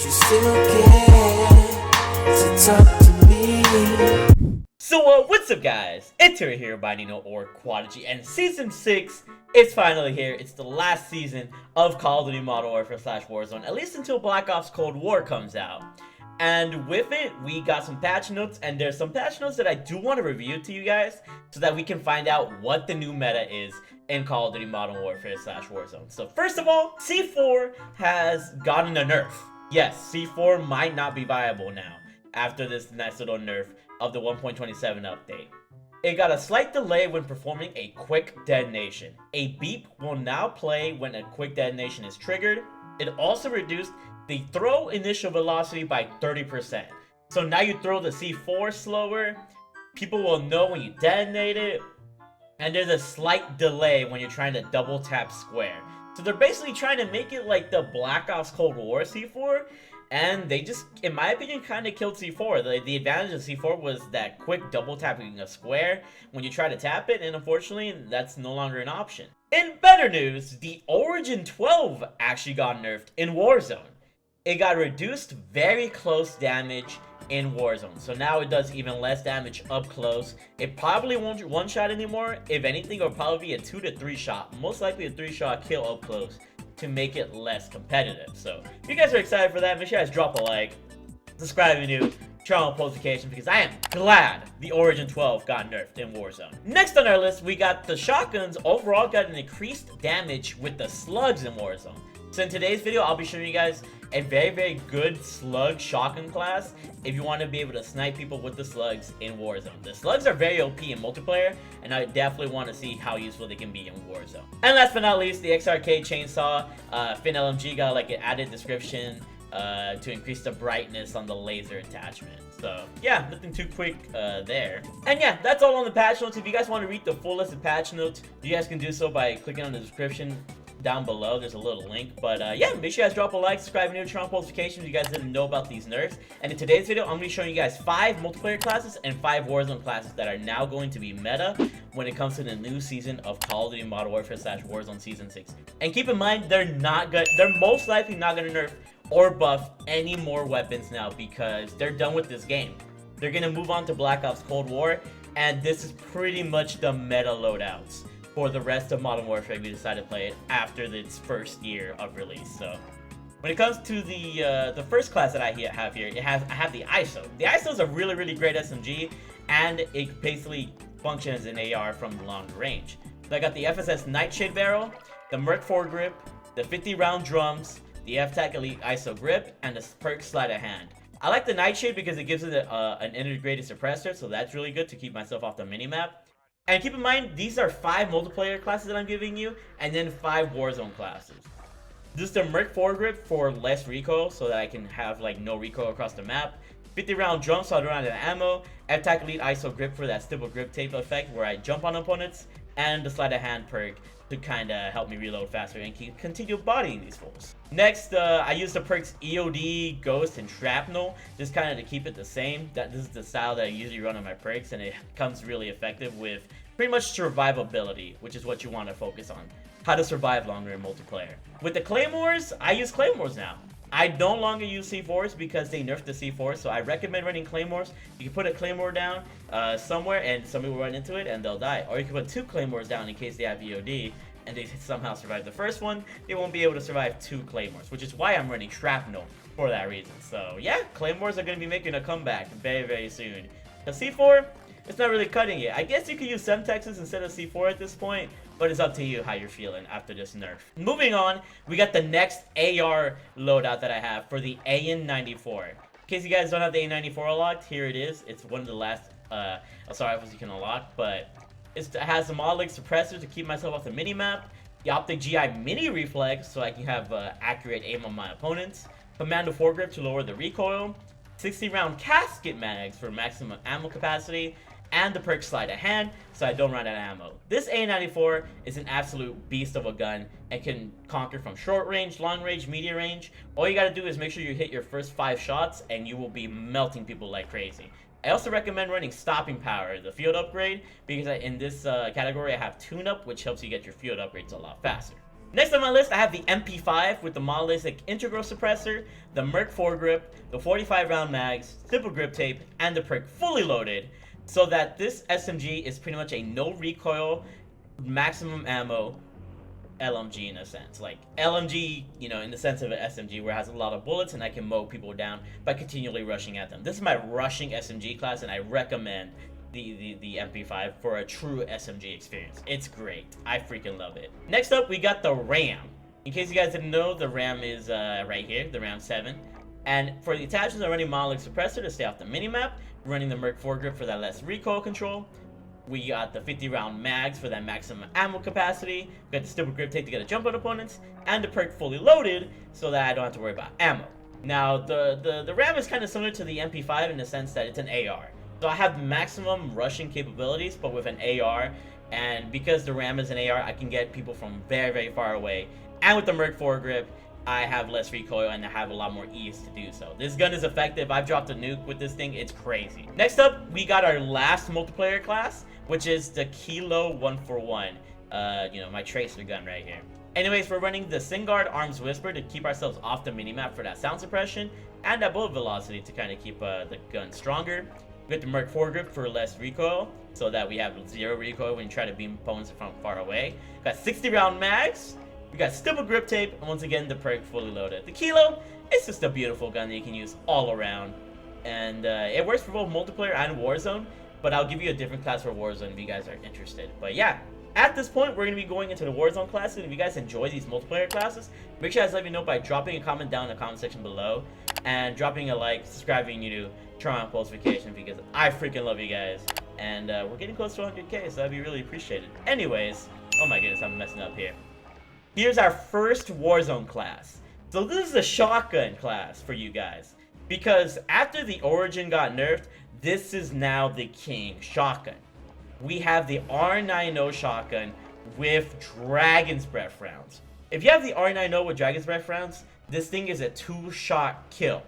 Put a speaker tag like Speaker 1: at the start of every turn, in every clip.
Speaker 1: Would you still care to talk to me?
Speaker 2: So what's up guys, it's Hero Bayanino or Quadigy, and Season 6 is finally here. It's the last season of Call of Duty Modern Warfare / Warzone, at least until Black Ops Cold War comes out. And with it, we got some patch notes, and there's some patch notes that I do want to review to you guys so that we can find out what the new meta is in Call of Duty Modern Warfare / Warzone. So first of all, C4 has gotten a nerf. Yes, C4 might not be viable now after this nice little nerf of the 1.27 update. It got a slight delay when performing a quick detonation. A beep will now play when a quick detonation is triggered. It also reduced the throw initial velocity by 30%. So now you throw the C4 slower, people will know when you detonate it, and there's a slight delay when you're trying to double tap square. So they're basically trying to make it like the Black Ops Cold War C4, and they just, in my opinion, kind of killed C4. The advantage of C4 was that quick double tapping a square when you try to tap it, and unfortunately, that's no longer an option. In better news, the Origin 12 actually got nerfed in Warzone. It got reduced very close damage in Warzone, so now it does even less damage up close. It probably won't one-shot anymore. If anything, it'll probably be a 2 to 3 shot, most likely a 3-shot kill up close, to make it less competitive. So if you guys are excited for that, make sure you guys drop a like, subscribe if you're new, turn on notifications, because I am glad the Origin 12 got nerfed in Warzone. Next on our list, we got the shotguns overall got an increased damage with the slugs in Warzone. So in today's video, I'll be showing you guys a very good slug shotgun class if you want to be able to snipe people with the slugs in Warzone. The slugs are very OP in multiplayer, and I definitely want to see how useful they can be in Warzone. And last but not least, the XRK chainsaw Fin LMG got like an added description to increase the brightness on the laser attachment. So yeah, nothing too quick there. And yeah, that's all on the patch notes. If you guys want to read the full list of patch notes, you guys can do so by clicking on the description down below. There's a little link. But yeah, make sure you guys drop a like, subscribe, and turn on notifications if you guys didn't know about these nerfs. And in today's video, I'm going to be showing you guys 5 multiplayer classes and 5 Warzone classes that are now going to be meta when it comes to the new season of Call of Duty Modern Warfare / Warzone Season 6. And keep in mind, they're most likely not going to nerf or buff any more weapons now, because they're done with this game. They're going to move on to Black Ops Cold War, and this is pretty much the meta loadouts for the rest of Modern Warfare if you decide to play it after its first year of release. So when it comes to the first class that I have here, I have the ISO. The ISO is a really great SMG, and it basically functions as an AR from long range. So I got the FSS Nightshade barrel, the Merc foregrip, the 50-round drums, the F-Tac Elite ISO grip, and the perk sleight of hand. I like the Nightshade because it gives it an integrated suppressor, so that's really good to keep myself off the minimap. And keep in mind, these are 5 multiplayer classes that I'm giving you, and then 5 Warzone classes. This is the Merc foregrip for less recoil, so that I can have like no recoil across the map. 50-round drum, so I don't run out of ammo. F-Tac Elite ISO grip for that stipple grip tape effect where I jump on opponents. And the sleight of hand perk to kind of help me reload faster and continue bodying these fools. Next, I use the perks EOD, Ghost, and Shrapnel, just kind of to keep it the same. This is the style that I usually run on my perks, and it comes really effective with pretty much survivability, which is what you want to focus on. How to survive longer in multiplayer. With the Claymores, I use Claymores now. I no longer use C4s because they nerfed the C4s, so I recommend running Claymores. You can put a Claymore down somewhere and somebody will run into it and they'll die. Or you can put 2 Claymores down in case they have EOD and they somehow survive the first one. They won't be able to survive 2 Claymores, which is why I'm running Shrapnel for that reason. So yeah, Claymores are going to be making a comeback very soon. The C4, it's not really cutting it. I guess you could use Semtexes instead of C4 at this point, but it's up to you how you're feeling after this nerf. Moving on, we got the next AR loadout that I have for the AN94. In case you guys don't have the AN94 unlocked, here it is. It's one of the last assault rifles you can unlock, but it has the Monolith suppressor to keep myself off the minimap, the Optic GI mini reflex so I can have accurate aim on my opponents, Commando foregrip to lower the recoil, 60-round casket mags for maximum ammo capacity, and the perk sleight of hand so I don't run out of ammo. This A94 is an absolute beast of a gun and can conquer from short range, long range, medium range. All you gotta do is make sure you hit your first 5 shots and you will be melting people like crazy. I also recommend running Stopping Power, the field upgrade, because in this category I have Tune Up, which helps you get your field upgrades a lot faster. Next on my list, I have the MP5 with the monolithic integral suppressor, the Merc foregrip, the 45 round mags, simple grip tape, and the perk fully loaded, so that this SMG is pretty much a no recoil, maximum ammo LMG in a sense. Like LMG, you know, in the sense of an SMG where it has a lot of bullets and I can mow people down by continually rushing at them. This is my rushing SMG class, and I recommend the MP5 for a true SMG experience. It's great. I freaking love it. Next up, we got the RAM. In case you guys didn't know, the RAM is right here, the RAM 7. And for the attachments, I'm running monolith suppressor to stay off the minimap, running the Merc foregrip for that less recoil control. We got the 50 round mags for that maximum ammo capacity. We got the stipple grip tape to get a jump on opponents, and the perk fully loaded so that I don't have to worry about ammo. Now, the RAM is kind of similar to the MP5 in the sense that it's an AR. So I have maximum rushing capabilities, but with an AR, and because the RAM is an AR, I can get people from very, very far away. And with the Merc foregrip, I have less recoil and I have a lot more ease to do so. This gun is effective. I've dropped a nuke with this thing. It's crazy. Next up, we got our last multiplayer class, which is the Kilo 141. You know, my tracer gun right here. Anyways, we're running the Singard Arms Whisper to keep ourselves off the minimap for that sound suppression, and that bullet velocity to kind of keep the gun stronger. We got the Merc foregrip for less recoil, so that we have 0 recoil when you try to beam opponents from far away. Got 60 round mags. We got stipple grip tape, and once again, the perk fully loaded. The Kilo, it's just a beautiful gun that you can use all around. And it works for both multiplayer and Warzone, but I'll give you a different class for Warzone if you guys are interested. But yeah, at this point, we're going to be going into the Warzone classes, and if you guys enjoy these multiplayer classes, make sure you guys let me know by dropping a comment down in the comment section below, and dropping a like, subscribing you to turn on post notifications, because I freaking love you guys. And we're getting close to 100k, so that'd be really appreciated. Anyways, oh my goodness, I'm messing up here. Here's our first Warzone class. So this is a shotgun class for you guys, because after the Origin got nerfed, this is now the king shotgun. We have the R90 shotgun with Dragon's Breath rounds. If you have the R90 with Dragon's Breath rounds, this thing is a 2-shot kill.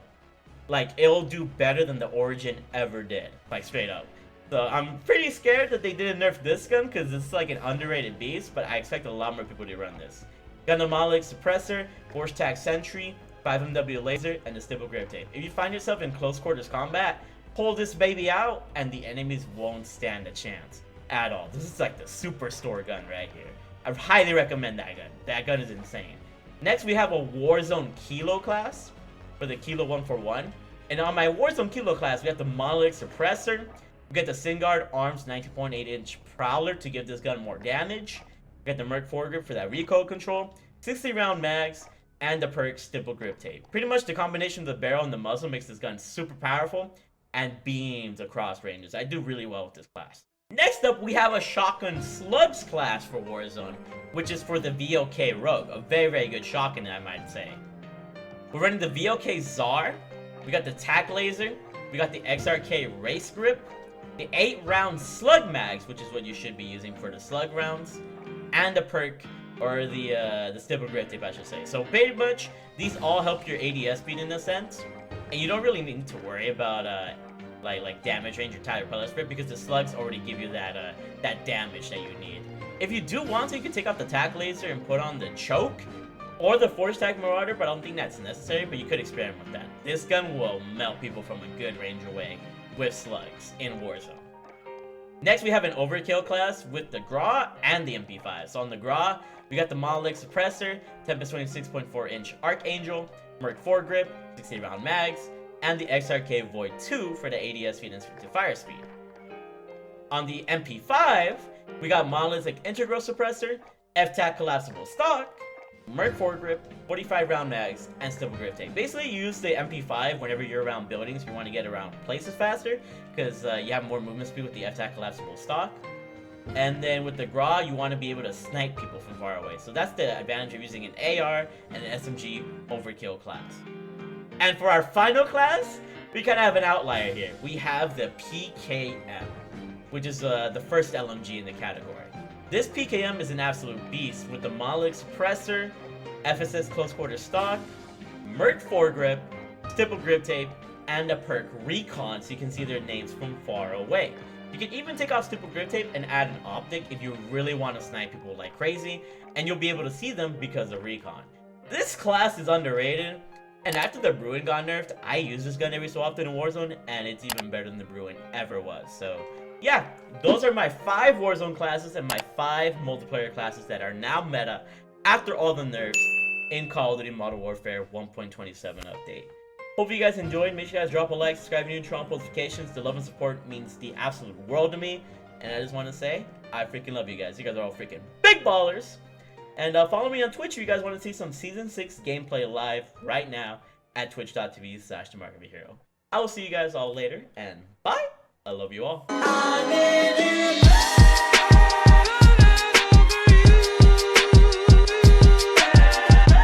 Speaker 2: Like, it'll do better than the Origin ever did, like straight up. So I'm pretty scared that they didn't nerf this gun, because it's like an underrated beast, but I expect a lot more people to run this. Got the monolith suppressor, force tag sentry, 5MW laser, and the stipple grip tape. If you find yourself in close quarters combat, pull this baby out, and the enemies won't stand a chance at all. This is like the superstore gun right here. I highly recommend that gun. That gun is insane. Next, we have a Warzone Kilo class for the Kilo 141. And on my Warzone Kilo class, we have the monolith suppressor. We get the Singard Arms 19.8 inch Prowler to give this gun more damage. We got the Merc foregrip for that recoil control, 60 round mags, and the perk stipple grip tape. Pretty much the combination of the barrel and the muzzle makes this gun super powerful and beams across ranges. I do really well with this class. Next up, we have a shotgun slugs class for Warzone, which is for the VOK Rogue, a very, very good shotgun, I might say. We're running the VOK Czar, we got the TAC laser, we got the XRK race grip, the 8 round slug mags, which is what you should be using for the slug rounds, and the perk, or the stipple grip tape, I should say. So pretty much, these all help your ADS speed in a sense, and you don't really need to worry about like damage range or tire repellent spread, because the slugs already give you that that damage that you need. If you do want to, you can take off the tac laser and put on the choke or the force tag marauder, but I don't think that's necessary, but you could experiment with that. This gun will melt people from a good range away with slugs in Warzone. Next, we have an overkill class with the GRA and the MP5. So on the GRA, we got the monolith suppressor, Tempest 26.4 inch Archangel, Merc foregrip, 60 round mags, and the XRK Void 2 for the ADS speed and fire speed. On the MP5, we got monolithic integral suppressor, F-Tac collapsible stock, Merc foregrip, 45 round mags, and stipple grip tape. Basically, you use the MP5 whenever you're around buildings if you want to get around places faster, because you have more movement speed with the F-Tac collapsible stock. And then with the GRA, you want to be able to snipe people from far away. So that's the advantage of using an AR and an SMG overkill class. And for our final class, we kind of have an outlier here. We have the PKM, which is the first LMG in the category. This PKM is an absolute beast with the monolith suppressor, FSS close quarter stock, Merc foregrip, stipple grip tape, and a perk recon so you can see their names from far away. You can even take off stupid grip tape and add an optic if you really want to snipe people like crazy, and you'll be able to see them because of recon. This class is underrated, and after the Bruin got nerfed, I use this gun every so often in Warzone, and it's even better than the Bruin ever was. So yeah, those are my 5 Warzone classes and my 5 multiplayer classes that are now meta after all the nerfs in Call of Duty Modern Warfare 1.27 update. Hope you guys enjoyed. Make sure you guys drop a like, subscribe if you're new, turn on notifications. The love and support means the absolute world to me. And I just want to say, I freaking love you guys. You guys are all freaking big ballers. And follow me on Twitch if you guys want to see some Season 6 gameplay live right now at twitch.tv/TheMarkOfAHero. I will see you guys all later, and bye! I love you all.